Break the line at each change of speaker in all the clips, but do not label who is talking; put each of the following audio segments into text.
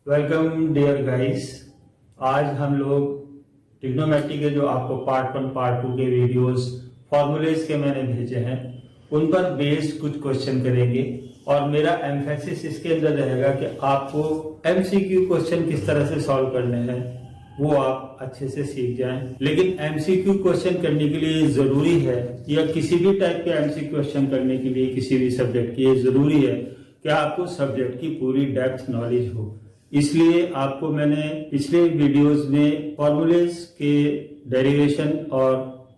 Welcome dear guys. आज हम लोग ट्रिग्नोमेट्री के जो आपको पार्ट 1 पार्ट 2 के वीडियोस फॉर्मूलेज के मैंने भेजे हैं उन पर बेस्ड कुछ क्वेश्चन करेंगे और मेरा एम्फेसिस इसके अंदर रहेगा कि आपको एमसीक्यू क्वेश्चन किस तरह से सॉल्व करने हैं वो आप अच्छे से सीख जाएं। लेकिन एमसीक्यू क्वेश्चन करने के लिए जरूरी है या किसी भी टाइप के एमसीक्यू क्वेश्चन करने के लिए किसी भी सब्जेक्ट की ये जरूरी है कि आपको सब्जेक्ट की पूरी डेप्थ नॉलेज हो। इसलिए आपको मैंने पिछले वीडियोस में फॉर्मूलेज के डेरिवेशन और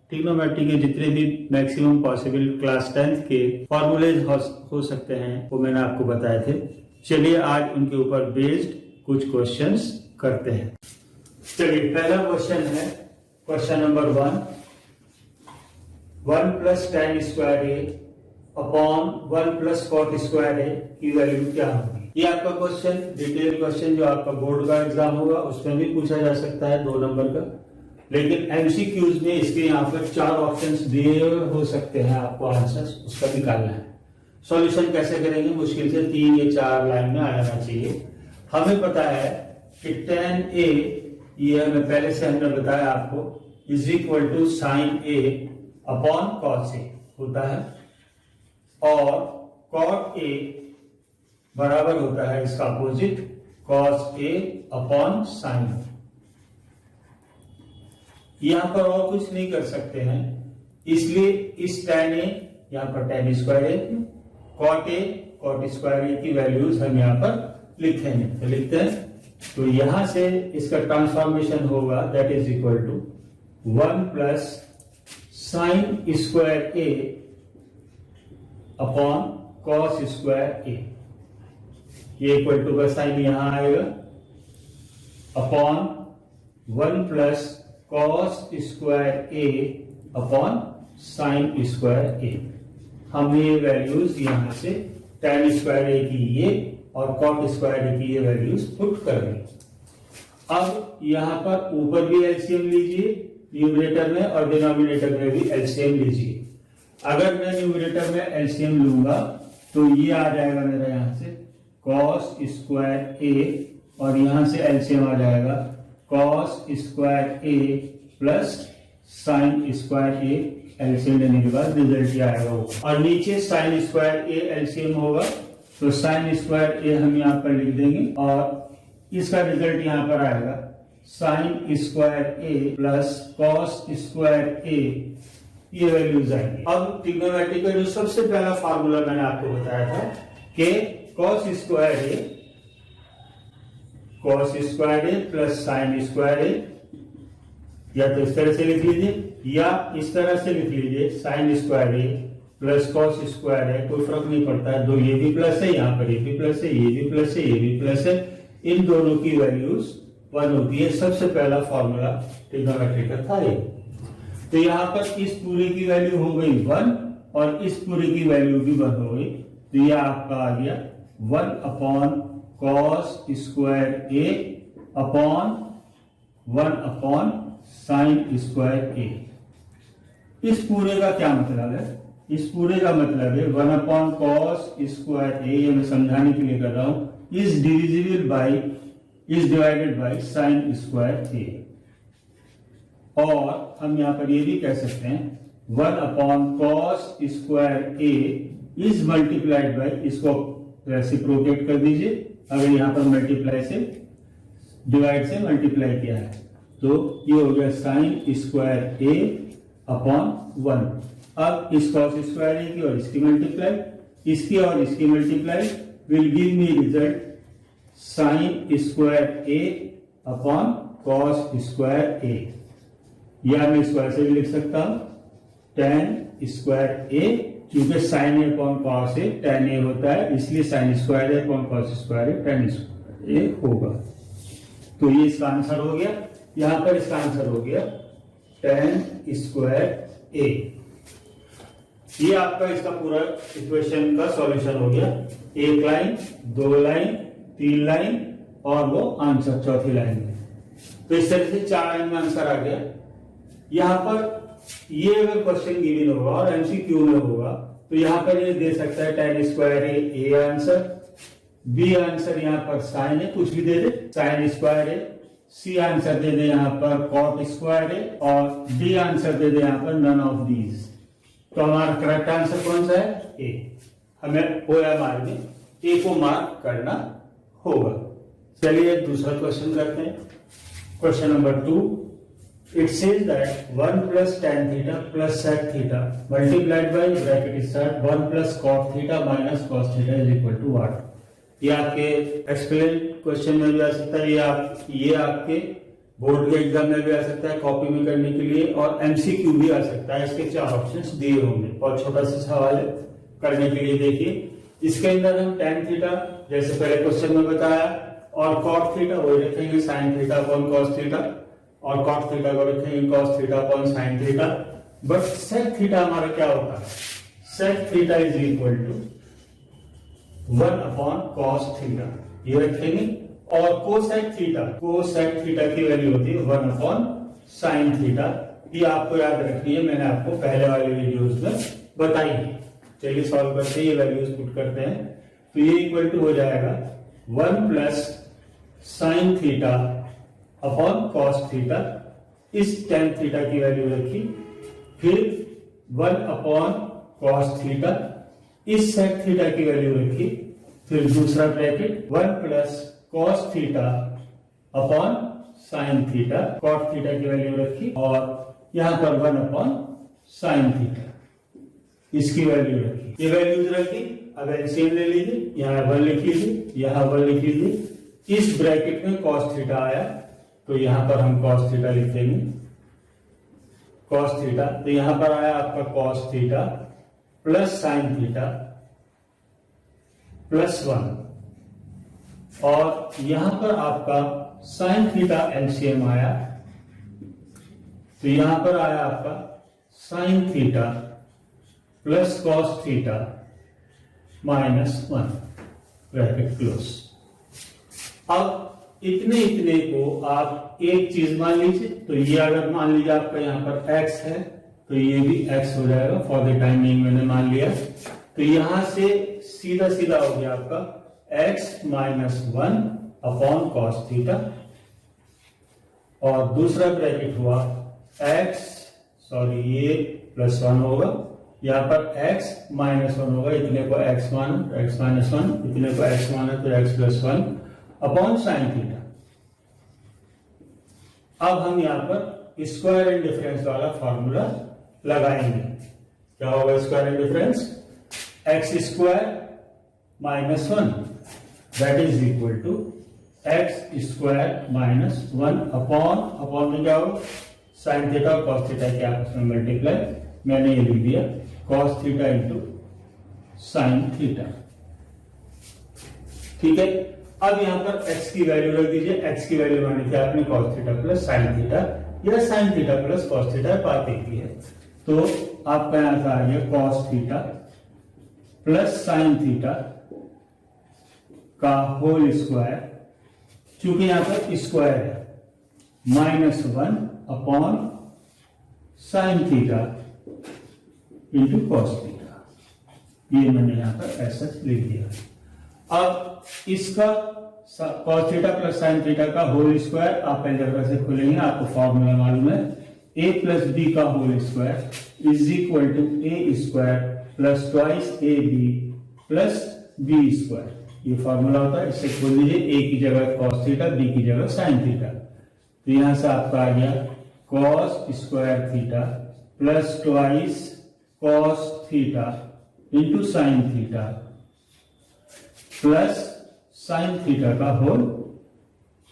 ट्रिग्नोमेट्री के जितने भी मैक्सिमम पॉसिबल क्लास 10th के फॉर्मूलेज हो सकते हैं वो मैंने आपको बताए थे। चलिए आज उनके ऊपर बेस्ड कुछ क्वेश्चंस करते हैं। चलिए पहला क्वेश्चन है question number 1 plus tan square A upon 1 plus cot square A की वैल्यू क्या होगी। ये आपका क्वेश्चन डिटेल क्वेश्चन जो आपका बोर्ड का एग्जाम होगा उसमें भी पूछा जा सकता है 2 नंबर का। लेकिन एमसीक्यूज में इसके यहाँ पर 4 ऑप्शंस दिए हो सकते हैं, आपको आंसर उसका निकालना है। सॉल्यूशन कैसे करेंगे, मुश्किल से 3 या 4 लाइन में आ जाना चाहिए। हमें पता है कि tan a ये हमें पहले से हमने बताया आपको is equal to sine a upon cos a होता है और कॉट a बराबर होता है इसका opposite cos a upon sine. यहां पर और कुछ नहीं कर सकते हैं, इसलिए इस tan a यहां पर tan square a cot square a की वैल्यूज हम यहां पर लिखेंगे। तो लिखते हैं, तो यहां से इसका ट्रांसफॉर्मेशन होगा that is equal to 1 plus sine square a upon cos square a। ये इक्वल टू का साइन यहां आएगा upon 1 plus cos square A upon sine square A. हम ये वैल्यूज यहां से tan स्क्वायर ए की ये और कॉट स्क्वायर ए की ये वैल्यूज पुट कर दें। अब यहां पर ऊपर भी एलसीएम लीजिए न्यूमरेटर में और डिनोमिनेटर में भी एलसीएम लीजिए। अगर मैं न्यूमरेटर में एलसीएम लूंगा तो ये आ जाएगा मेरा यहां से कॉस स्क्वायर ए और यहां से एलसीएम आ जाएगा कॉस स्क्वायर ए प्लस साइन स्क्वायर ए। एलसीएम लेने के बाद रिजल्ट ये आएगा वो, और नीचे साइन स्क्वायर ए एलसीएम होगा तो साइन स्क्वायर ए हम यहां पर लिख देंगे और इसका रिजल्ट यहां पर आएगा साइन स्क्वायर ए प्लस कॉस स्क्वायर ए। ये वैल्यूज आएंगी। अब ट्रिग्नोमेट्री का जो सबसे पहला फार्मूला मैंने आपको बताया था कि cos square A plus sine square A, या तो इस तरह से लिख लीजिए या इस तरह से लिख लीजिए साइन स्क्वायर ए प्लस कॉस स्क्वायर है, कोई फर्क नहीं पड़ता है। दो ये भी प्लस है, यहाँ पर ये भी प्लस है, ये भी प्लस है, ये भी प्लस है, इन दोनों की वैल्यूज 1 होती है। सबसे पहला फॉर्मूला ट्रिग्नोमेट्री का था ये। तो यहाँ पर इस पूरे की वैल्यू हो गई 1 और इस पूरे की वैल्यू भी 1 हो गई। तो यह आपका आ गया 1 upon cos square A upon 1 upon sine square ए। इस पूरे का क्या मतलब है, इस पूरे का मतलब है 1 अपॉन कॉस स्क्वायर ए, ये मैं समझाने के लिए कर रहा हूं, is divided by sine square A. और हम यहां पर ये भी कह सकते हैं 1 upon cos square A is multiplied by, इसको रेसिप्रोकेट कर दीजिए। अगर यहां पर मल्टीप्लाई से डिवाइड से मल्टीप्लाई किया है तो ये हो गया साइन स्क्वायर ए अपॉन 1। अब इस कॉस स्क्वायर ए की और इसकी मल्टीप्लाई, इसकी और इसकी multiply will give me result sine square A upon cos square A. या मैं स्क्वायर से भी लिख सकता हूं tan स्क्वायर ए, क्योंकि sign A upon cos A tan ए होता है, इसलिए sign square A upon cos square A tan square ए होगा। तो ये इसका आंसर हो गया। यहां पर इसका आंसर हो गया tan स्क्वायर ए। ये आपका इसका पूरा इक्वेशन का सॉल्यूशन हो गया। 1 लाइन, 2 लाइन, 3 लाइन और वो आंसर चौथी लाइन में। तो इस तरह से 4 लाइन में आंसर आ गया। यहां पर ये अगर क्वेश्चन गिवन होगा और एमसीक्यू में होगा तो यहां पर ये दे सकता है tan square A answer, B answer यहाँ पर साइन है, कुछ भी दे दे, साइन स्क्वायर है। सी आंसर दे दे यहाँ पर कॉट स्क्वायर है, और डी आंसर दे दे यहाँ पर नन ऑफ दीज। तो हमारा करेक्ट आंसर कौन सा है? ए। हमें OMR में ए को मार्क करना होगा। चलिए दूसरा क्वेश्चन करते हैं। Question number 2, it says that 1 plus tan theta plus sec theta multiplied by bracket start 1 plus cot theta minus cos theta is equal to what? ये आपके एक्सप्लेन क्वेश्चन में भी आ सकता है, ये आपके बोर्ड के एग्जाम में भी आ सकता है कॉपी में करने के लिए, और MCQ भी आ सकता है। इसके 4 ऑप्शंस दिए होंगे। बहुत छोटा सा सवाल है, करने के लिए देखिए। इसके अंदर हम tan थीटा जैसे पहले क्वेश्चन में बताया, और cot थीटा वही रखेंगे sin theta upon cos theta, और cot थीटा को रखेंगे cos theta upon sin theta. But sec theta हमारा क्या होता है? sec theta is equal to 1 upon cos theta, ये रखेंगे। और cosec थीटा की वैल्यू होती है 1 अपॉन sin थीटा। ये आपको याद रखनी है, मैंने आपको पहले वाले वीडियोस में बताई है। चलिए सॉल्व करते हैं, ये वैल्यूज पुट करते हैं। तो ये इक्वल टू हो जाएगा 1 plus sine theta upon cos theta. इस tan थीटा की वैल्यू रखी, फिर 1 अपॉन कॉस थीटा, इस sec थीटा की वैल्यू रखी, फिर दूसरा bracket 1 plus cos theta upon sine theta, cot theta की वैल्यू रखी, और यहां पर 1 अपॉन साइन थीटा, इसकी वैल्यू रखी। ये वैल्यूज रखी। अब एलसीएम ले लीजिए, यहाँ 1 लिख लीजिए, यहाँ 1 लिख लीजिए। इस ब्रैकेट में cos थीटा आया, तो यहां पर हम cos थीटा लिख देंगे, cos थीटा। तो यहां पर आया आपका cos theta plus sine theta plus 1, और यहां पर आपका साइन थीटा एलसीएम आया, तो यहां पर आया आपका sign theta plus cos theta minus 1 bracket close. अब इतने को आप एक चीज मान लीजिए। तो ये अगर मान लीजिए आपका यहाँ पर x है, तो ये भी x हो जाएगा। फॉर द टाइमिंग मैंने मान लिया। तो यहां से सीधा हो गया आपका x minus 1 upon cos theta, और दूसरा ब्रैकेट हुआ ये प्लस 1 होगा, यहाँ पर x माइनस 1 होगा। इतने को x माना तो x माइनस 1, इतने को x माना तो x plus 1 upon sine theta. अब हम यहाँ पर स्क्वायर एंड डिफरेंस वाला फॉर्मूला लगाएंगे। क्या होगा square and difference? x square minus 1 that is equal to x square minus 1 upon में क्या होगा? साइन थीटा और कॉस थीटा के आपस में मल्टीप्लाई, मैंने ये लिख दिया cos theta into sine theta. ठीक है। अब यहां पर x की वैल्यू रख दीजिए। x की वैल्यू मानी थी आपने cos theta plus sine theta, या sine theta plus cos theta, बात एक ही है। तो आपका यहां से आ गया cos theta plus sine theta का होल स्क्वायर, चूंकि यहां पर स्क्वायर है, minus 1 upon sine theta into cos theta. ये मैंने यहां पर ऐसा लिख दिया। अब इसका cos theta plus sine theta का होल स्क्वायर आप अलजेब्रा से खोलेंगे, आपको फॉर्मूला मालूम है। a प्लस बी का whole square is equal to A square plus twice A B plus B square. ये फॉर्मूला होता है, इससे खोल लीजिए। a की जगह कॉस थीटा, b की जगह साइन थीटा। तो यहां से आपका आ गया cos square theta plus twice cos theta into sine theta plus sine theta का होल,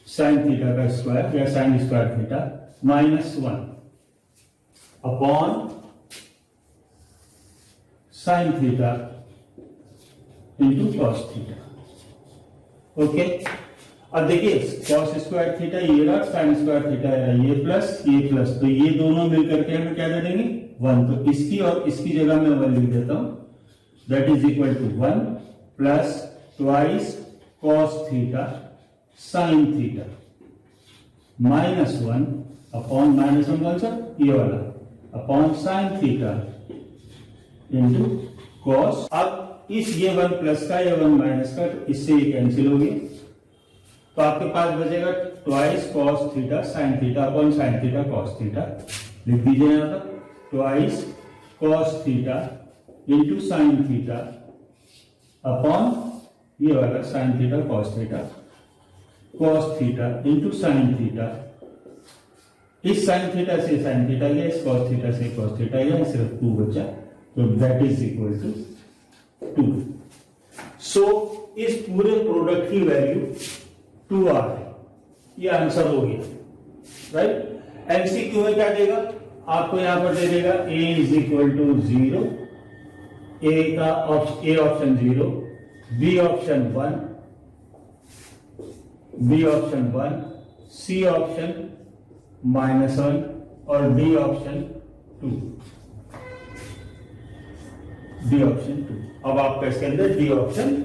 साइन थीटा का स्क्वायर या sine square theta minus 1 upon sine theta into cos theta. Okay. अब देखिए कॉस स्क्वायर थीटा ये रहा, sine square theta है ये plus, तो ये दोनों मिलकर के हमें क्या दे देंगे? 1। तो इसकी और इसकी जगह मैं 1 लिख देता हूं, that is equal to 1 plus twice cos theta sine theta minus 1 upon minus 1 कौन सा? ये वाला, upon sine theta into cos. अब इस ये 1 प्लस का या 1 माइनस का, तो इससे ये कैंसिल हो गया, तो आपके पास बचेगा twice cos theta sine theta upon sine theta cos theta. लिख दीजिए यहां पर twice cos theta into sine theta upon ये वाला sine theta cos theta into sine theta. इस साइन थीटा से साइन थीटा गया, इस कॉस थीटा से कॉस थीटा गया, सिर्फ 2 बचा, तो दैट इज इक्वल टू 2। सो इस पूरे प्रोडक्ट की वैल्यू 2r है, ये आंसर हो गया, राइट। एमसीक्यू में क्या देगा आपको, यहां पर दे देगा a is equal to 0, A option 0, B option 1, C option -1 और डी ऑप्शन 2। अब आपका इसके अंदर डी ऑप्शन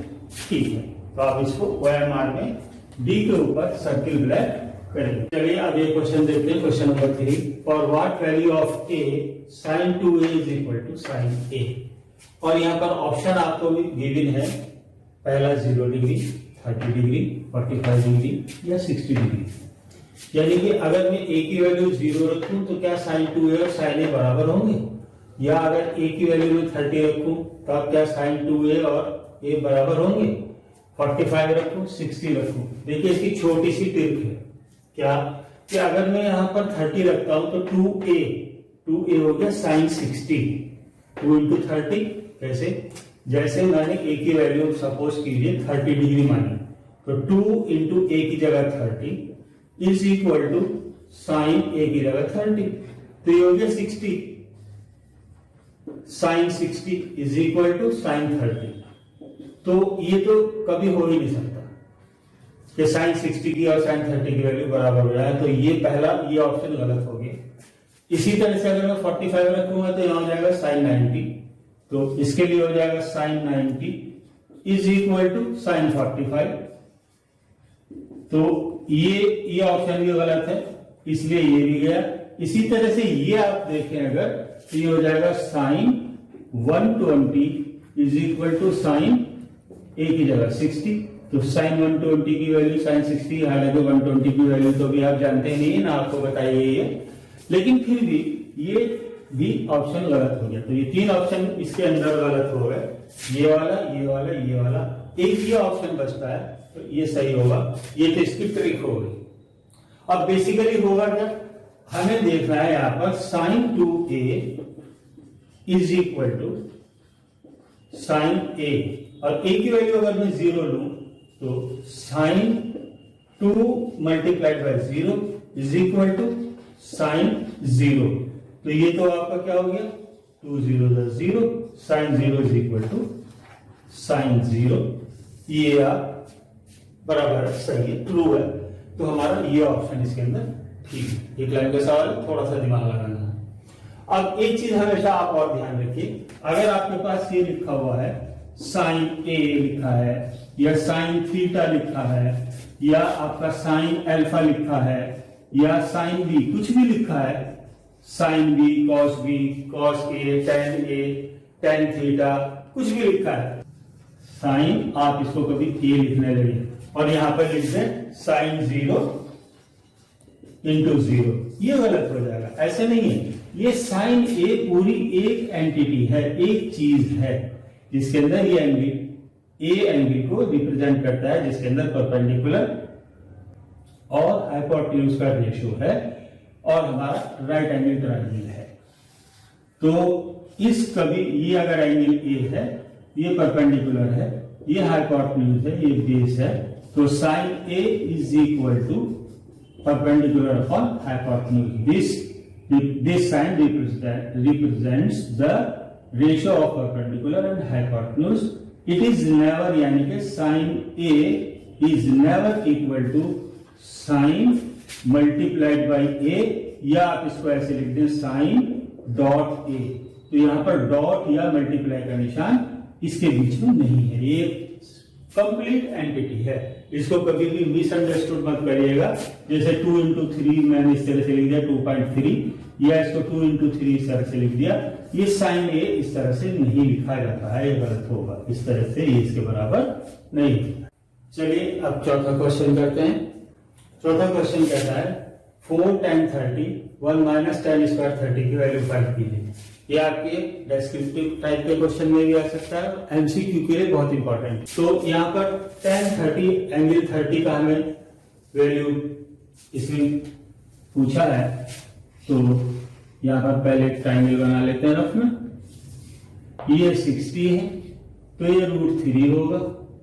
ठीक है, तो आप इसको OMR में डी के ऊपर सर्किल ब्लैक करेंगे। चलिए अब ये क्वेश्चन देखते हैं, question number 3। For what value of a sin 2a is equal to sin a। और यहाँ पर ऑप्शन आपको भी गिवन है, पहला 0 डिग्री, 30 डिग्री, 45 डिग्री या 60 डिग्री। यानी कि अगर मैं a की वैल्यू 0 रखूं तो क्या sin 2a और sin a बराबर होंगे, या अगर a की वैल्यू में 30 रखूं तो अब क्या sin 2a और a बराबर होंगे, 45 रखूं 60 रखूं। देखिए इसकी छोटी सी ट्रिक है क्या, कि अगर मैं यहां पर 30 रखता हूं तो 2a हो गया sin 60, 2 into 30 कैसे, जैसे मैंने a की वैल्यू सपोज कीजिए 30 डिग्री मानी, तो 2 into a की जगह 30 is equal to sine a की जगह 30, तो ये हो गया 60, sine 60 is equal to sine 30। तो ये तो कभी हो ही नहीं सकता कि साइन 60 की और साइन 30 की वैल्यू बराबर हो जाए, तो ये पहला ये ऑप्शन गलत हो गया। इसी तरह से अगर मैं 45 रखूंगा तो यहां हो जाएगा साइन 90, तो इसके लिए हो जाएगा sine 90 is equal to sine 45, तो ये ऑप्शन भी गलत है, इसलिए ये भी गया। इसी तरह से ये आप देखें अगर, तो ये हो जाएगा sine 120 is equal to sine a की जगह 60, तो साइन 120 की वैल्यू साइन 60, हालांकि 120 की वैल्यू तो भी आप जानते नहीं ना, आपको बताइए ये, लेकिन फिर भी ये भी ऑप्शन गलत हो गया। तो ये 3 ऑप्शन इसके अंदर गलत हो गए, ये वाला, ये वाला, ये वाला, एक ये ऑप्शन बचता है, तो ये सही होगा। ये तो इसकी ट्रिक हो गई। अब बेसिकली होगा क्या, हमें देखना है यहां पर sine 2a is equal to sine a, और a की वैल्यू अगर मैं 0 लूं तो sine 2 multiplied by 0 is equal to sine 0, तो ये तो आपका क्या हो गया 2 0 0, sine 0 is equal to sine 0, ये आप बराबर सही है, ट्रू है। तो हमारा ये ऑप्शन इसके अंदर ठीक है। एक लाइन का सवाल, थोड़ा सा दिमाग लगाना है। अब एक चीज हमेशा आप और ध्यान रखिए, अगर आपके पास ये लिखा हुआ है साइन a लिखा है, या साइन थीटा लिखा है, या आपका साइन अल्फा लिखा है, या साइन b, कुछ भी लिखा है, sine b, cos a, tan theta, कुछ भी लिखा है, साइन आप इसको कभी a लिखने लगे और यहां पर लिख दें साइन 0 इंटू 0, ये गलत हो जाएगा। ऐसे नहीं है, ये साइन a पूरी एक एंटिटी है, एक चीज है, जिसके अंदर ये एंगल ए एंगल को रिप्रेजेंट करता है, जिसके अंदर परपेंडिकुलर और हाइपोटेन्यूज का रेशियो है, और हमारा राइट एंगल ट्रायंगल है। तो इस कभी ये अगर एंगल ए है, ये परपेंडिकुलर है, ये हाइपोटेन्यूज है, ये बेस है, तो sine A is equal to perpendicular upon hypotenuse. This sign represents the ratio of perpendicular and hypotenuse. It is never, यानी कि sin A is never equal to sin multiplied by A, या आप इसको ऐसे लिख दें sin dot A। तो यहां पर डॉट या मल्टीप्लाई का निशान इसके बीच में नहीं है, ये कंप्लीट एंटिटी है, इसको कभी भी मिसअंडरस्टूड मत करिएगा। जैसे 2 into 3 मैंने इस तरह से लिख दिया 2.3, या इसको 2 into 3 इस तरह से लिख दिया। ये साइन ए इस तरह से नहीं लिखा जाता है, ये गलत होगा। इस तरह से ये इसके बराबर नहीं है। चलिए अब चौथा क्वेश्चन करते हैं। चौथा क्वेश्चन कहता है 4 tan 30 1 minus tan square 30 की वैल्यू फाइंड कीजिए। ये आपके डेस्क्रिप्टिव टाइप के क्वेश्चन में भी आ सकता है, एमसीक्यू के लिए बहुत इंपॉर्टेंट है। तो यहाँ पर tan 30 एंगल 30 का हमें वैल्यू इसमें पूछा है। तो यहाँ पर पहले एक ट्राइंगल बना लेते हैं रफ में। ये 60 है तो ये √3 होगा,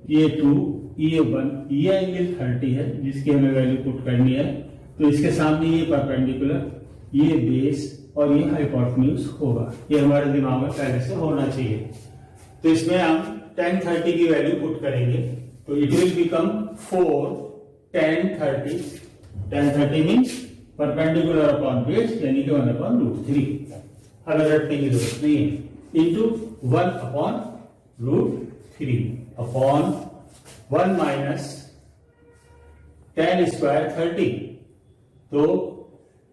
ये 2, ये 1, ये एंगल 30 है जिसकी हमें वैल्यू पुट करनी है। तो इसके सामने ये परपेंडिकुलर, ये बेस और ये हाइपोटेन्यूज होगा। ये हमारे दिमाग में पहले से होना चाहिए। तो इसमें हम tan 30 की वैल्यू पुट करेंगे तो it will become 4 tan 30। tan 30 means perpendicular upon base, यानी कि 1/√3। हमें रटने की जरूरत नहीं है। Into 1/√3 upon 1 minus tan square 30, तो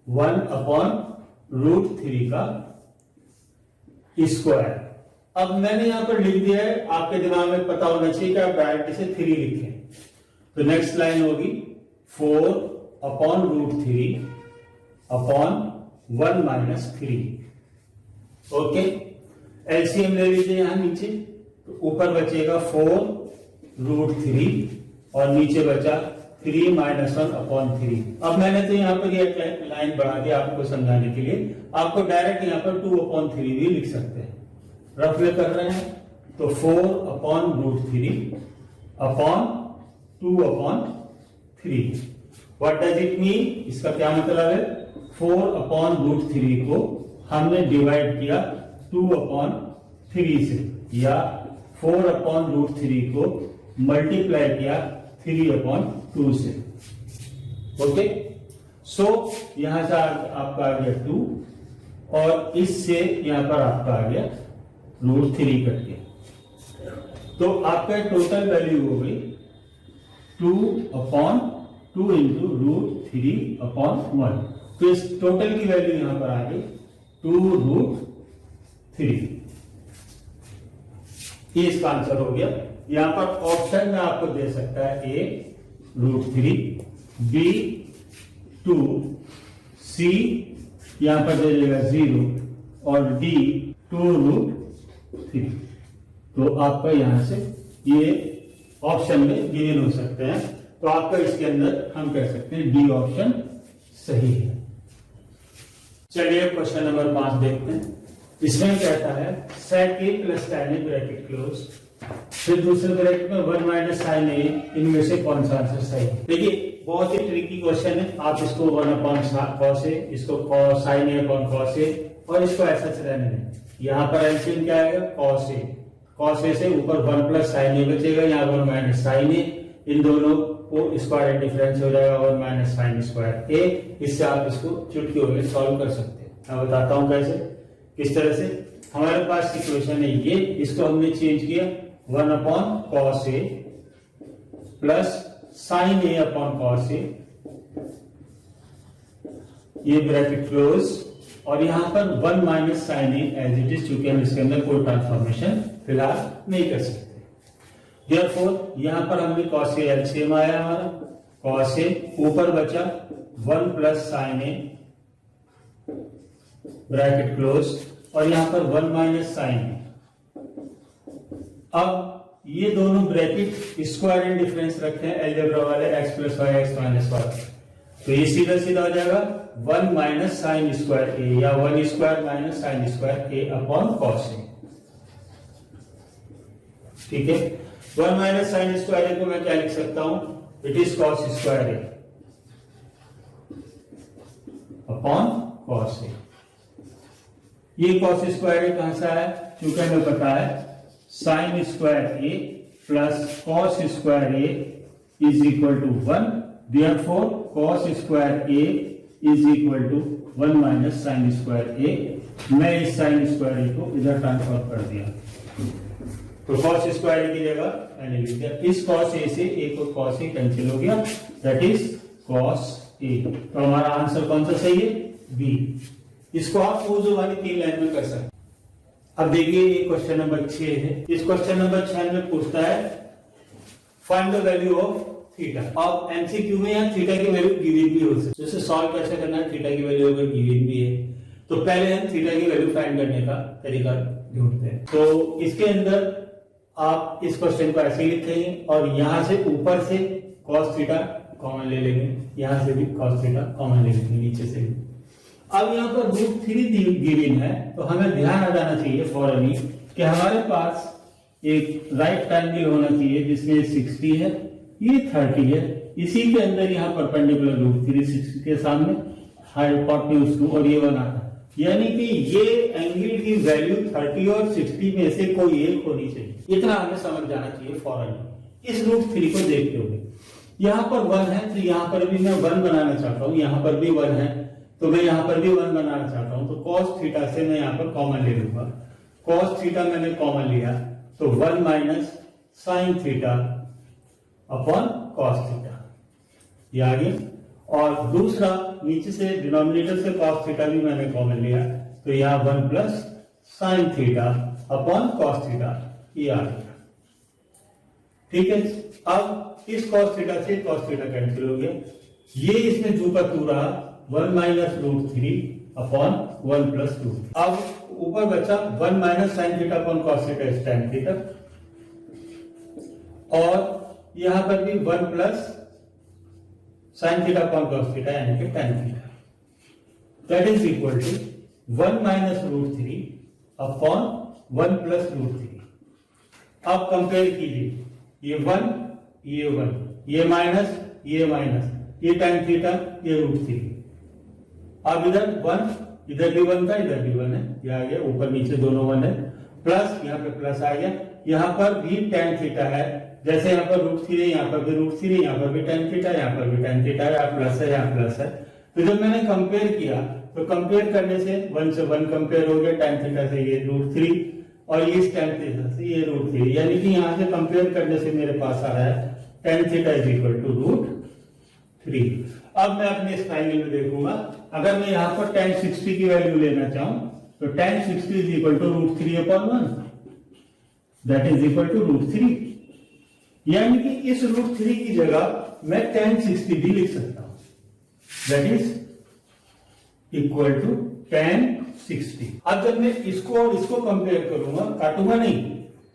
1/√3 का स्क्वायर। अब मैंने यहां पर लिख दिया है, आपके दिमाग में पता होना चाहिए कि आप डायरेक्ट इसे 3 लिखें। तो नेक्स्ट लाइन होगी 4/√3 अपॉन 1 माइनस 3। ओके, एलसीएम ले लीजिए यहां नीचे। तो ऊपर बचेगा 4√3 और नीचे बचा 3 - 1/3। अब मैंने तो यहाँ पर ये लाइन बढ़ा दी आपको समझाने के लिए। आपको डायरेक्ट यहाँ पर 2/3 भी लिख सकते हैं। रफ में कर रहे हैं तो 4/√3 upon 2/3। What does it mean? इसका क्या मतलब है? 4/√3 को हमने डिवाइड किया 2/3 से, या 4/√3 को मल्टीप्लाई किया 3/2 से। ओके, सो यहां से आपका आ गया 2 और इससे यहां पर आपका आ गया √3 कट गया। तो आपका टोटल वैल्यू हो गई 2/2 इंटू √3/1। तो इस टोटल की वैल्यू यहां पर आ गई 2√3। ये इसका आंसर हो गया। यहां पर ऑप्शन में आपको दे सकता है A √3, B 2, C यहां पर दे देगा 0 और D 2√3। तो आपका यहां से ये ऑप्शन में गिवन हो सकते हैं। तो आपका इसके अंदर हम कह सकते हैं D ऑप्शन सही है। चलिए क्वेश्चन नंबर 5 देखते हैं। इसमें कहता है sec A + tan A bracket close, फिर दूसरे ब्रैकेट में 1 माइनस साइन ए, इनमें से कौन सा आंसर सही है? देखिए बहुत ही ट्रिकी क्वेश्चन है। आप इसको 1/cos A, इसको sin A upon cos A और इसको ऐसा रहने दें। यहाँ पर एलसीएम क्या आएगा? cos A। cos A से ऊपर 1 + sin A बचेगा, यहाँ 1 माइनस sin A। इन दोनों को स्क्वायर डिफरेंस हो जाएगा 1 माइनस साइन स्क्वायर A। इससे आप इसको चुटकियों में सॉल्व कर सकते हैं। मैं बताता हूं कैसे, किस तरह से। हमारे पास इक्वेशन है ये, इसको हमने चेंज किया 1/cos A plus sin A upon cos A, ये ब्रैकेट क्लोज, और यहां पर 1 minus sine A as it is, चूंकि हम इसके अंदर कोई ट्रांसफॉर्मेशन फिलहाल नहीं कर सकते। देयरफॉर यहां पर हमने cos A एलसीएम आया हमारा, cos A ऊपर बचा 1 plus sin A bracket close, और यहां पर 1 माइनस साइन A। अब ये दोनों ब्रैकेट स्क्वायर एंड डिफरेंस रखे हैं अलजेब्रा वाले, x + y x - y। तो ये सीधा सीधा हो जाएगा 1 माइनस साइन स्क्वायर A, या 1 square minus sine square A upon cos A। ठीक है, 1 माइनस साइन स्क्वायर A को मैं क्या लिख सकता हूं? It is cos square A upon cos A। ये cos स्क्वायर A कहां से आया? चूंकि हमें पता है sine square A plus cos square A is equal to 1, therefore cos square A is equal to 1 minus sine square A। मैं इस साइन स्क्वायर A को इधर ट्रांसफर कर दिया। तो cos स्क्वायर की जगह मैंने लिख दिया, इस cos a से एक और cos a कैंसिल हो गया, दैट इज cos a। तो हमारा आंसर कौन सा सही है? बी। इसको आप वो वाली 3 लाइन में कर सकते हैं। अब देखिए ये क्वेश्चन नंबर 6 है। इस क्वेश्चन नंबर 6 में पूछता है find the value of theta. अब एमसीक्यू में यहाँ थीटा की वैल्यू गिवन भी हो सकती है, जैसे सॉल्व कैसे करना है, थीटा की वैल्यू अगर गिवन भी है तो पहले हम थीटा की वैल्यू फाइंड करने का तरीका ढूंढते हैं। तो इसके अंदर आप इस क्वेश्चन को ऐसे ही लिखेंगे और यहां से ऊपर से cos थीटा कॉमन ले लेंगे, यहां से भी cos थीटा कॉमन ले लेंगे, नीचे से भी। अब यहाँ पर √3 गिवन है तो हमें ध्यान आ जाना चाहिए फौरन ही कि हमारे पास एक राइट ट्रायंगल होना चाहिए जिसमें 60 है, ये 30 है, इसी के अंदर यहाँ परपेंडिकुलर √3 60 के सामने हाइपोटेन्यूज 2 और ये 1 आता है, यानी कि ये एंगल की वैल्यू 30 और 60 में से कोई एक होनी चाहिए। इतना हमें समझ जाना चाहिए फौरन इस √3 को देखते हुए। यहाँ पर 1 है तो यहाँ पर भी मैं 1 बनाना चाहता हूँ, यहाँ पर भी 1 है तो मैं यहाँ पर भी 1 बनाना चाहता हूँ, तो cos थीटा से मैं यहाँ पर कॉमन ले लूंगा। cos थीटा मैंने कॉमन लिया तो 1 minus sine theta upon cos theta, ये आ गया। और दूसरा नीचे से डिनोमिनेटर से cos थीटा भी मैंने कॉमन लिया तो यहाँ 1 plus sine theta upon cos theta, ये आ गया। ठीक है, अब इस cos थीटा से cos थीटा कैंसिल हो गया, ये इसमें जू का तू रहा 1 माइनस √3 अपॉन 1 प्लस 2। अब ऊपर बचा 1 minus sine theta upon cos theta is tan theta, और यहां पर भी 1 plus sine theta upon cos theta यानी कि tan theta, that is equal to 1 minus √3 upon 1 plus √3। अब कंपेयर कीजिए, ये 1 ये 1, ये माइनस ये माइनस, ये tan थीटा ये √3। अब इधर 1, इधर भी 1 था, इधर भी 1 है, ये आ गया, ऊपर नीचे दोनों 1 है, प्लस यहाँ पे प्लस आ गया, यहाँ पर भी tan थीटा है, जैसे यहाँ पर √3 है, यहाँ पर भी √3 है, यहाँ पर भी tan थीटा, यहाँ पर भी tan थीटा है, यहाँ प्लस है, यहाँ प्लस है। तो जब मैंने कंपेयर किया तो कंपेयर करने से 1 से 1 कंपेयर हो गया, tan थीटा से ये √3 और ये tan थीटा से ये √3, यानी कि यहाँ से कंपेयर करने से मेरे पास आ रहा है tan theta is equal to √3। अब मैं अपने इस ट्रायंगल में देखूंगा, अगर मैं यहाँ पर tan 60 की वैल्यू लेना चाहूं तो tan 60 is equal to √3 upon 1, that is equal to √3, यानी कि इस √3 की जगह मैं tan 60 भी लिख सकता हूं, that is equal to tan 60। अब जब मैं इसको और इसको कंपेयर करूंगा, काटूंगा नहीं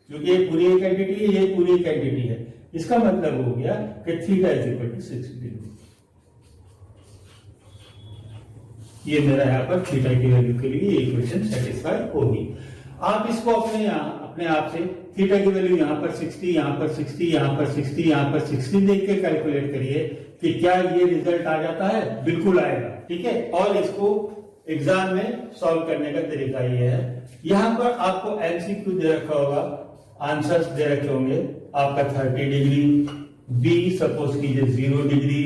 क्योंकि ये पूरी एक एंटिटी है, ये पूरी एक एंटिटी है, इसका मतलब हो गया कि theta is equal to 60 degree. ये मेरा यहाँ पर थीटा की वैल्यू के लिए इक्वेशन सेटिस्फाई होगी। आप इसको अपने आप से थीटा की वैल्यू यहाँ पर 60, यहाँ पर 60, यहाँ पर 60, यहाँ पर 60 देख के कैलकुलेट करिए कि क्या ये रिजल्ट आ जाता है, बिल्कुल आएगा। ठीक है, और इसको एग्जाम में सॉल्व करने का तरीका ये है, यहाँ पर आपको एमसीक्यू दे रखा होगा, आंसर्स दे रखे होंगे, आपका 30 डिग्री, बी सपोज कीजिए 0 डिग्री,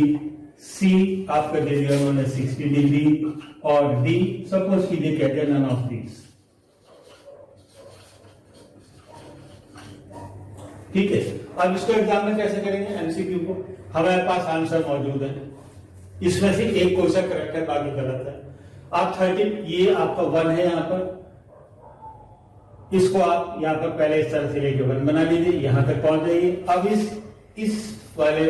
सी आपका दे दिया उन्होंने 60 डिग्री, और डी सपोज कीजिए कहते हैं नन ऑफ दीज। ठीक है, अब इसको एग्जाम में कैसे करेंगे, एमसीक्यू को हमारे पास आंसर मौजूद है, इसमें से एक क्वेश्चन करेक्ट है, बाकी गलत है। आप 30, ये आपका 1 है, यहाँ पर इसको आप यहाँ पर पहले इस तरह से लेके 1 बना लीजिए, यहां तक पहुंच जाइए। अब इस वाले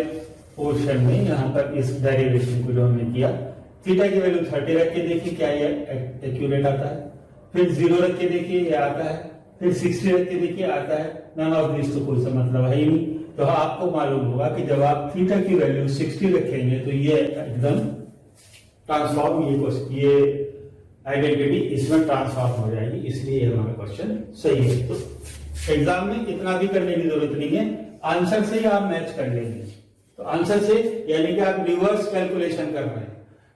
पोर्शन में यहाँ पर इस डेरिवेशन को जो हमने किया, थीटा की वैल्यू 30 रख के देखिए क्या ये एक्यूरेट आता है, फिर 0 रख के देखिए ये आता है, फिर 60 रख के देखिए आता है, नन ऑफ दिस तो कोई सा मतलब है ही नहीं। तो आपको मालूम होगा कि जब आप थीटा की वैल्यू 60 रखेंगे तो ये एकदम ट्रांसफॉर्म, ये आइडेंटिटी इसमें ट्रांसफॉर्म हो जाएगी, इसलिए हमारा क्वेश्चन सही है। तो एग्जाम में इतना भी करने की जरूरत नहीं है, आंसर से ही आप मैच कर लेंगे। तो आंसर से यानी कि आप रिवर्स कैलकुलेशन कर रहे हैं,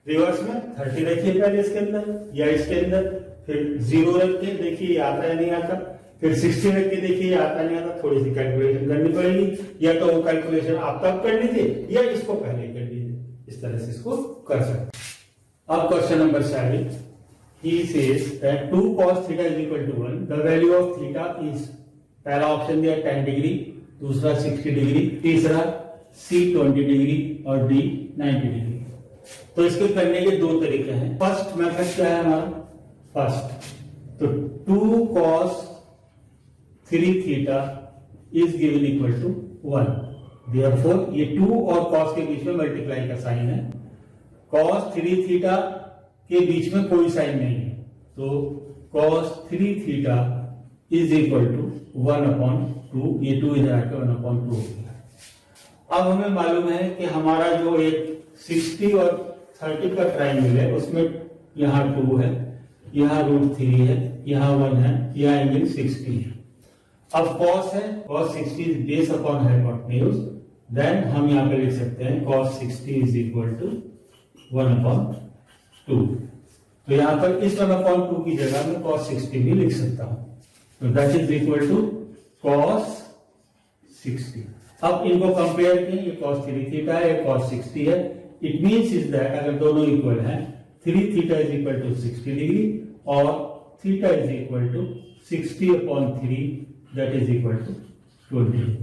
रिवर्स में 30 रखिए पहले इसके अंदर या इसके अंदर, फिर 0 रख के देखिए आता है नहीं आता, फिर 60 रख के देखिए आता नहीं आता, थोड़ी सी कैलकुलेशन करनी पड़ेगी, या तो वो कैलकुलेशन आप तब कर लीजिए या इसको पहले कर लीजिए, इस तरह से इसको कर सकते हैं। अब question number 7, he says that 2 cos theta is equal to 1, the value of theta is पहला ऑप्शन दिया 10 डिग्री, दूसरा 60 डिग्री, तीसरा सी 20 डिग्री और डी 90 डिग्री। तो इसके करने के दो तरीके हैं। फर्स्ट मेथड क्या है हमारा? फर्स्ट तो 2 cos 3 theta is given equal to 1। Therefore ये 2 और cos के बीच में मल्टीप्लाई का साइन है। cos 3 थीटा के बीच में कोई साइन नहीं है, तो cos 3 theta is equal to 1/2। ये 2 इधर आके 1/2 हो गया। अब हमें मालूम है कि हमारा जो एक 60 और 30 का ट्राइंगल है उसमें यहाँ 2 है, यहाँ √3 है, यहाँ 1 है, यहाँ एंगल 60 है। अब cos है, cos 60 is base upon hypotenuse, then हम यहाँ पे लिख सकते हैं cos 60 इज इक्वल टू 1/2। तो यहाँ पर इस 1/2 की जगह में cos 60 भी लिख सकता हूं, तो that is equal to cos 60। अब इनको कंपेयर किए, ये cos 3 थीटा है, ये cos 60 है। इट मींस इज दैट अगर दोनों इक्वल हैं, 3 theta is equal to 60 degree और theta is equal to 60/3 that is equal to 20 degree.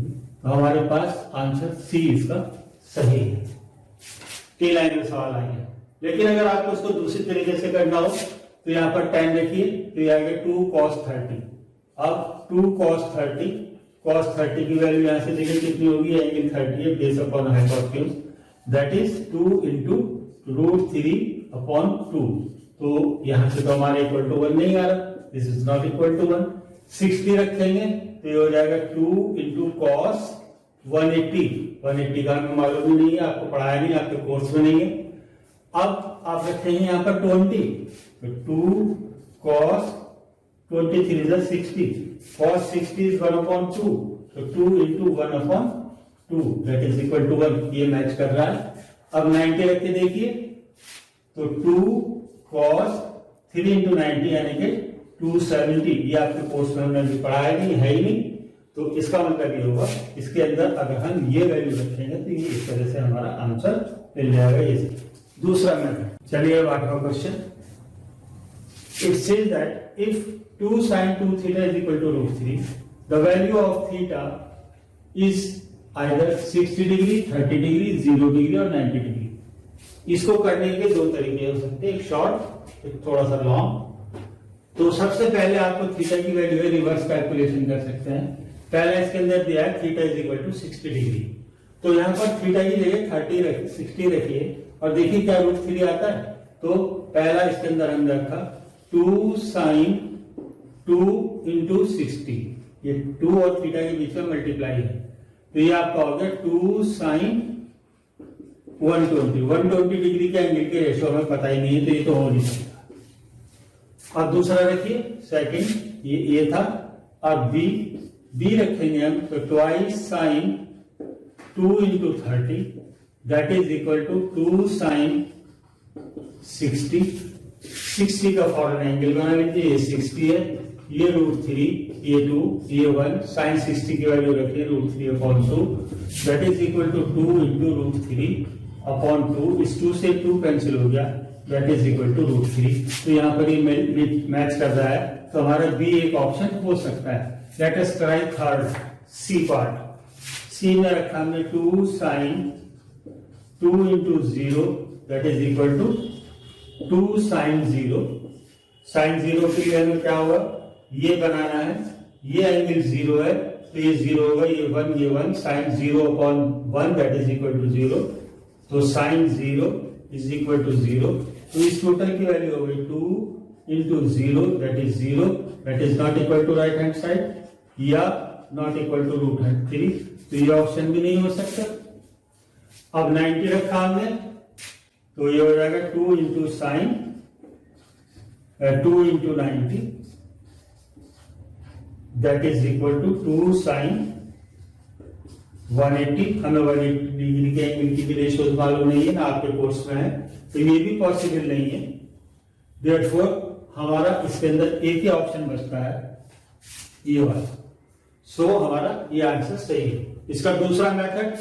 तो हमारे पास आंसर सी इसका सही है। 3 लाइन में सवाल आएंगे। लेकिन अगर आपको इसको दूसरी तरीके से करना हो तो यहाँ पर 10 देखिए, तो ये आएगा 2 cos 30। अब 2 cos 30 की वैल्यू यहाँ से देखिए कितनी होगी, एंगल 30 है, base upon hypotenuse, that is 2 into √3/2। तो यहाँ से तो हमारे इक्वल टू 1 नहीं आ रहा, this is not equal to 1। 60 रखेंगे तो ये हो जाएगा 2 into cos 180 का हमें मालूम ही नहीं है, आपको पढ़ाया नहीं, आपके कोर्स में नहीं है। अब आप रखेंगे यहाँ पर 20, तो 2 cos 23 is 60, cos 60 is 1/2, तो 2 into 1/2 that is equal to 1, ये मैच कर रहा है। अब 90 रख के देखिए, तो 2 cos 3 into 90 यानी कि 270, ये आपके कोर्स में हमने भी पढ़ाया नहीं है ही नहीं, तो इसका मतलब ये होगा इसके अंदर अगर हम ये वैल्यू रखेंगे तो ये इस तरह से हमारा आंसर मिल जाएगा। ये दूसरा मेथड। चलिए अब 8वां question. It says that if 2 sin 2 theta is equal to √3, the value of theta is either 60 degree, 30 degree, 0 degree और 90 डिग्री। इसको करने के दो तरीके हो सकते हैं, एक शॉर्ट, एक थोड़ा सा लॉन्ग। तो सबसे पहले आपको थीटा की वैल्यू रिवर्स कैलकुलेशन कर सकते हैं। पहले इसके अंदर दिया है theta is equal to 60 degree, तो यहाँ पर थीटा की जगह 60 रखिए और देखिए क्या √3 आता है। तो पहला इसके अंदर हम रखा 2 sin 2 into 60, ये 2 और थीटा के बीच में मल्टीप्लाई है, तो ये आपका हो गया 2 sin 120 डिग्री के एंगल के रेशो हमें पता ही नहीं है, तो ये तो हो नहीं सकता। अब दूसरा रखिए, सेकंड ये था। अब बी रखेंगे हम, तो twice sin 2 into 30 that is equal to 2 sin 60 का फॉरन एंगल बना लीजिए, ये 60 है, ये √3, ये 2, ये 1, sin 60 की वैल्यू रखिए √3/2 that is equal to 2 into √3/2। इस 2 से 2 कैंसिल हो गया, दैट इज इक्वल टू √3। तो यहाँ पर ये मैच कर रहा है, तो हमारा बी एक ऑप्शन हो सकता है। Let us try third, C part. C में रखा हमने 2 sin 2 into 0 that is equal to 2 sin 0। sin 0 के लिए हमें क्या होगा, ये बनाना है, ये एंगल 0 है, तो ये 0 होगा, ये 1 sin 0/1 that is equal to 0। तो sin 0 इज इक्वल टू 0। तो इस टोटल की वैल्यू हो गई 2 into 0 that is 0, that is not equal to right hand side या नॉट इक्वल टू √3, तो ये ऑप्शन भी नहीं हो सकता। अब 90 रखा हमने, तो ये हो जाएगा 2 into sin 2 into 90 that is equal to 2 sin 180। हमें 180 डिग्री के एंगल की भी रेशियो मालूम नहीं है ना, आपके कोर्स में है, तो ये भी पॉसिबल नहीं है। देयरफॉर हमारा इसके अंदर एक ही ऑप्शन बचता है, ये वाला। सो हमारा ये आंसर सही है। इसका दूसरा मेथड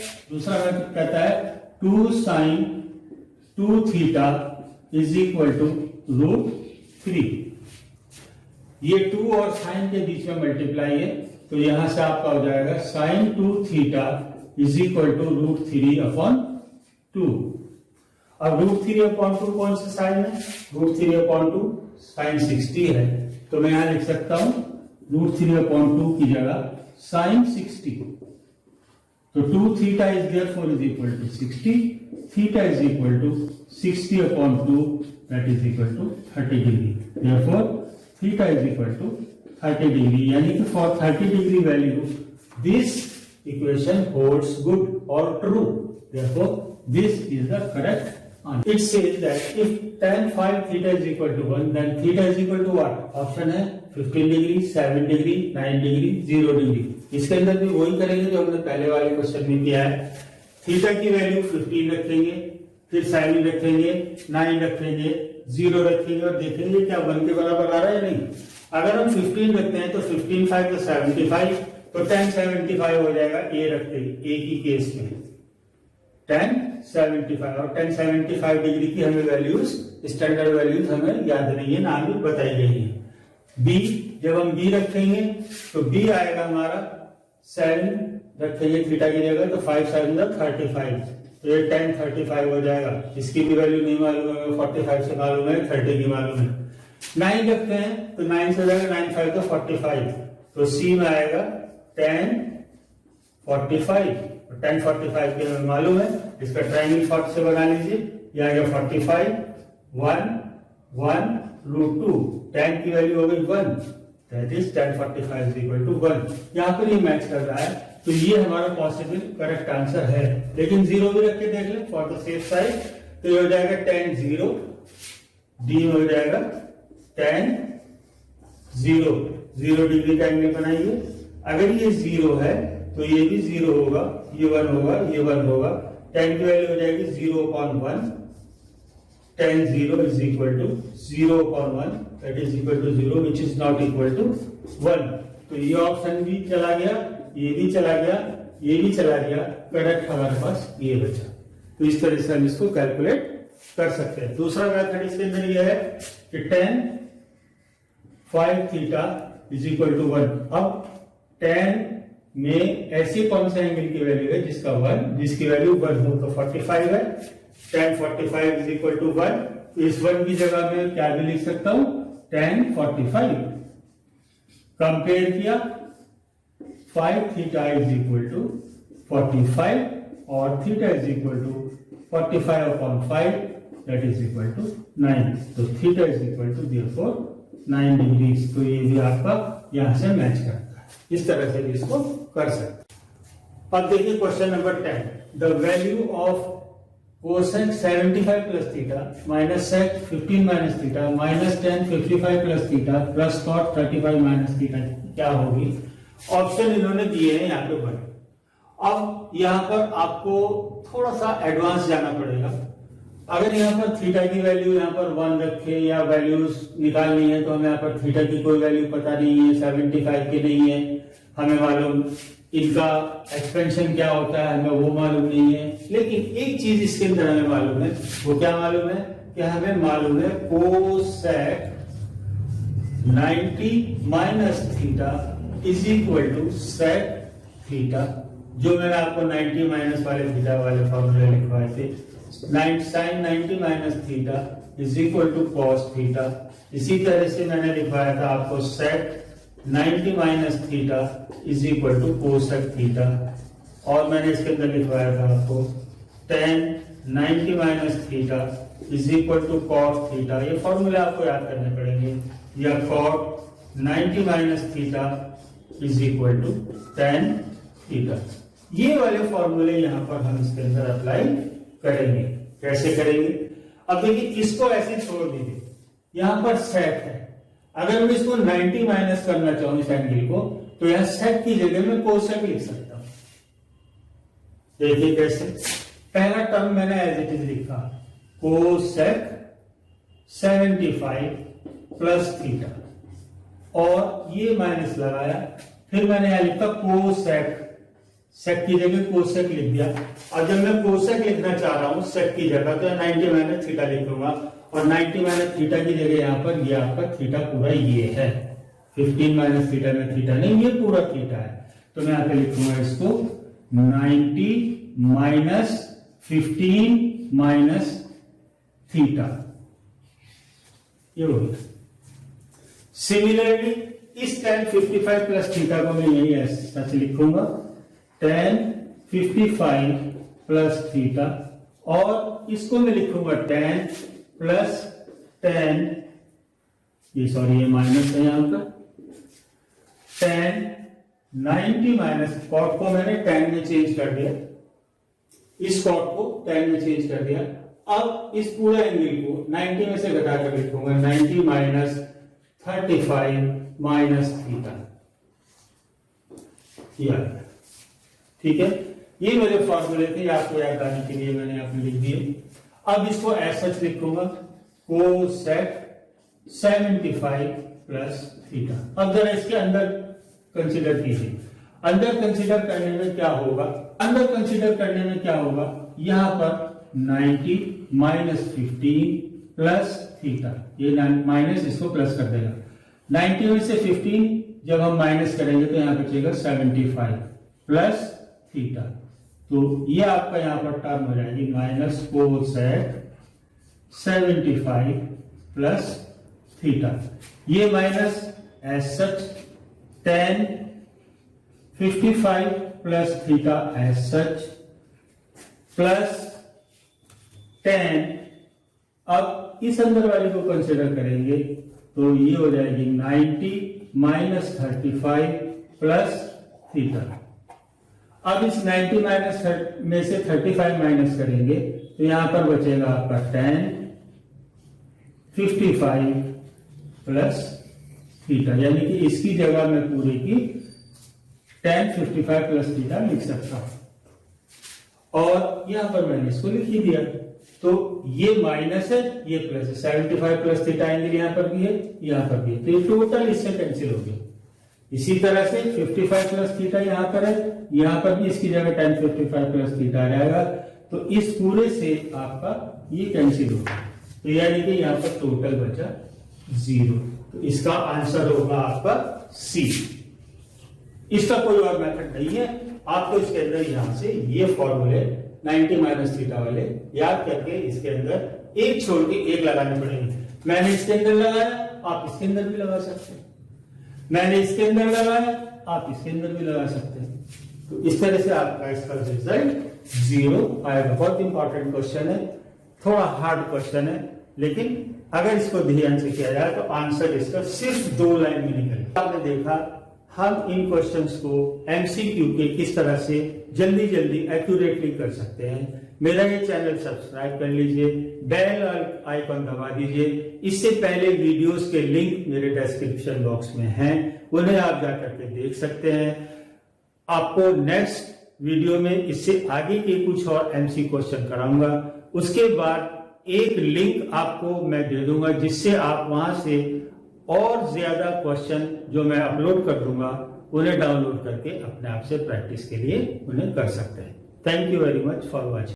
कहता है 2 sin 2 theta is equal to √3। ये 2 और साइन के बीच में मल्टीप्लाई है, तो यहां से आपका हो जाएगा sine 2 theta is equal to √3/2। अब √3/2 कौन सा साइन है? √3/2 साइन 60 है, तो मैं यहां लिख सकता हूं √3/2 की जगह साइन 60। तो 2 theta is therefore is equal to 60, theta is equal to 60/2 that is equal to 30 degree. Therefore theta is equal to 30 degree, यानी कि for 30 degree value this equation holds good और true. Therefore this is the correct answer. It says that if tan 5 theta is equal to 1, then theta is equal to what? Option है 15 degree, 7 degree, 9 degree, 0 degree. इसके अंदर भी वही करेंगे जो हमने पहले वाले क्वेश्चन में किया है। थीटा की वैल्यू 15 रखेंगे, फिर 7 रखेंगे, 9 रखेंगे, 0 रखेंगे और देखेंगे क्या 1 के बराबर आ रहा है नहीं। अगर हम 15 रखते हैं तो 15 5 तो 75, तो tan 75 हो जाएगा ए रखते ए की केस में tan 75, और tan 75 डिग्री की हमें वैल्यूज, स्टैंडर्ड वैल्यूज हमें याद नहीं है, नाम भी बताई गई है। b, जब हम b रखेंगे तो b आएगा हमारा 7 रखेंगे थीटा की जगह, तो 5 7 35, तो ये tan 35 हो जाएगा। इसकी भी वैल्यू नहीं मालूम है, 45 से मालूम है, 30 की मालूम है। 9 रखते हैं तो 9 से हो जाएगा 9 5 तो 45, तो c में आएगा tan 45, tan 45 के हमें मालूम है, इसका ट्रायंगल 40 से बना लीजिए, ये आ गया 45 1 1 √2, tan की वैल्यू हो गई 1, that is tan 45 is equal to 1। यहां पर ये मैच कर रहा है, तो ये हमारा पॉसिबल करेक्ट आंसर है। लेकिन 0 भी रख के देख ले फॉर द सेफ साइड, तो ये हो जाएगा tan 0, d में हो जाएगा tan 0 डिग्री का एंगल बनाइए। अगर ये 0 है तो ये भी 0 होगा, ये 1 होगा, ये 1 होगा, tan की वैल्यू हो जाएगी 0/1, tan 0 is equal to 0/1, that is equal to 0, which is not equal to 1। तो ये ऑप्शन भी चला गया, ये भी चला गया, ये भी चला गया, करेक्ट हमारे पास ये बचा। तो इस तरह से हम इसको कैलकुलेट कर सकते हैं। दूसरा मेथड इसके अंदर ये है कि tan 5 theta is equal to 1। अब tan में ऐसी कौन से एंगल की वैल्यू है जिसकी वैल्यू 1 हो, तो 45 है, tan 45 इज इक्वल टू 1। तो इस 1 की जगह में क्या भी लिख सकता हूं, tan 45। कंपेयर किया, 5 थीटा इज इक्वल टू 45 और theta is equal to 45/5, that is equal to 9। तो theta is equal to therefore 9 degree. तो ये भी आपका यहां से मैच करता है। इस तरह से इसको कर सकते। अब देखिए question number 10, the value of cosec 75 plus theta minus sec 15 minus theta minus tan 55 plus theta plus cot 35 minus theta क्या होगी। ऑप्शन इन्होंने दिए हैं यहाँ पे बड़े। अब यहाँ पर आपको थोड़ा सा एडवांस जाना पड़ेगा। अगर यहाँ पर थीटा की वैल्यू यहाँ पर 1 रखे या वैल्यूज निकालनी है, तो हमें यहाँ पर थीटा की कोई वैल्यू पता नहीं है, 75 की नहीं है, हमें मालूम इनका एक्सपेंशन क्या होता है, हमें वो मालूम नहीं है। लेकिन एक चीज इसके अंदर हमें मालूम है, वो क्या मालूम है कि हमें मालूम है cosec 90 minus theta is equal to sec theta, जो मैंने आपको 90 माइनस वाले थीटा वाले फॉर्मूले लिखवाए थे। Sine 90 minus theta is equal to cos theta. इसी तरह से मैंने लिखवाया था आपको sec 90 minus theta is equal to cosec theta, और मैंने इसके अंदर लिखवाया था आपको tan 90 minus theta is equal to cot theta. ये फॉर्मूले आपको याद करने पड़ेंगे, या cot 90 minus theta is equal to tan theta. ये वाले फॉर्मूले यहां पर हम इसके अंदर अप्लाई करेंगे। कैसे करेंगे? अब देखिए, इसको ऐसे छोड़ दीजिए, यहां पर सेक है, अगर मैं इसको 90 माइनस करना चाहूं इस एंगल को, तो यहां सेक की जगह में कोसेक लिख सकता हूं। देखिए कैसे, पहला टर्म मैंने एज इट इज लिखा कोसेक 75 प्लस थीटा, और ये माइनस लगाया, फिर मैंने यहां लिखा कोसेक, सेक की जगह कोसेक लिख दिया। और जब मैं कोसेक लिखना चाह रहा हूं सेक की जगह, तो 90 माइनस थीटा लिखूंगा, और 90 माइनस थीटा की जगह यहां पर ये आपका थीटा पूरा ये है। 15 माइनस थीटा में थीटा नहीं, ये पूरा थीटा है, तो मैं यहां पे लिखूंगा इसको 90 माइनस 15 माइनस थीटा, ये हो गया। सिमिलरली इस tan 55 प्लस थीटा को मैं यही सच लिखूंगा tan 55 प्लस थीटा, और इसको मैं लिखूंगा tan प्लस tan, ये माइनस है यहां पर, tan 90 माइनस, कॉट को मैंने tan में चेंज कर दिया, इस कॉट को tan में चेंज कर दिया। अब इस पूरा एंगल को 90 में से घटाकर लिखूंगा 90 माइनस 35 माइनस थीटा, ठीक है। ये मेरे फॉर्मूले थे, आपको याद आने के लिए मैंने यहाँ पे लिख दिए। अब इसको ऐसा लिखूंगा कोसेक 75 प्लस थीटा। अब जरा इसके अंदर कंसीडर कीजिए, अंदर कंसीडर करने में क्या होगा, अंदर कंसीडर करने में क्या होगा, यहां पर 90 माइनस 15 प्लस थीटा, ये माइनस इसको प्लस कर देगा, 90 में से 15 जब हम माइनस करेंगे तो यहां बचेगा 75 प्लस थीटा, तो ये आपका यहां पर टर्म हो जाएगी माइनस कोसेक 75 प्लस थीटा। ये minus as such tan 55 plus theta as such plus tan, अब इस अंदर वाले को कंसिडर करेंगे तो ये हो जाएगी 90 माइनस 35 प्लस थीटा। अब इस 90 माइनस में से 35 माइनस करेंगे तो यहां पर बचेगा आपका tan 55 प्लस थीटा, यानी कि इसकी जगह मैं पूरी की tan 55 प्लस थीटा लिख सकता हूं, और यहां पर मैंने इसको लिख ही दिया, तो ये माइनस है ये प्लस है, 75 प्लस थीटा एंगल यहां पर भी है यहां पर भी है, तो ये टोटल इससे कैंसिल हो गया। इसी तरह से 55 प्लस थीटा यहां पर है, यहां पर भी इसकी जगह tan 55 प्लस थीटा आ जाएगा, तो इस पूरे से आपका ये कैंसिल होगा, तो यानी कि यहां पर टोटल बचा 0, तो इसका आंसर होगा आपका सी। इसका कोई और मेथड नहीं है, आपको इसके अंदर यहां से ये फॉर्मूले 90 माइनस थीटा वाले याद करके इसके अंदर एक छोड़ के एक लगाने पड़ेंगे। मैंने इसके अंदर लगाया, आप इसके अंदर भी लगा सकते हैं, मैंने इसके अंदर लगाया, आप इसके अंदर भी लगा सकते हैं, तो इस तरह से आपका इसका रिजल्ट 0 आएगा। बहुत इंपॉर्टेंट क्वेश्चन है, थोड़ा हार्ड क्वेश्चन है, लेकिन अगर इसको ध्यान से किया जाए तो आंसर इसका सिर्फ 2 लाइन में निकलेगा। आपने देखा हम इन क्वेश्चंस को एमसीक्यू के किस तरह से जल्दी जल्दी एक्यूरेटली कर सकते हैं। मेरा ये चैनल सब्सक्राइब कर लीजिए, बेल आइकन दबा दीजिए, इससे पहले वीडियोस के लिंक मेरे डिस्क्रिप्शन बॉक्स में हैं, उन्हें आप जाकर के देख सकते हैं। आपको नेक्स्ट वीडियो में इससे आगे के कुछ और एमसी क्वेश्चन कराऊंगा, उसके बाद एक लिंक आपको मैं दे दूंगा जिससे आप वहां से और ज्यादा क्वेश्चन जो मैं अपलोड कर दूंगा उन्हें डाउनलोड करके अपने आप से प्रैक्टिस के लिए उन्हें कर सकते हैं। Thank you very much for watching.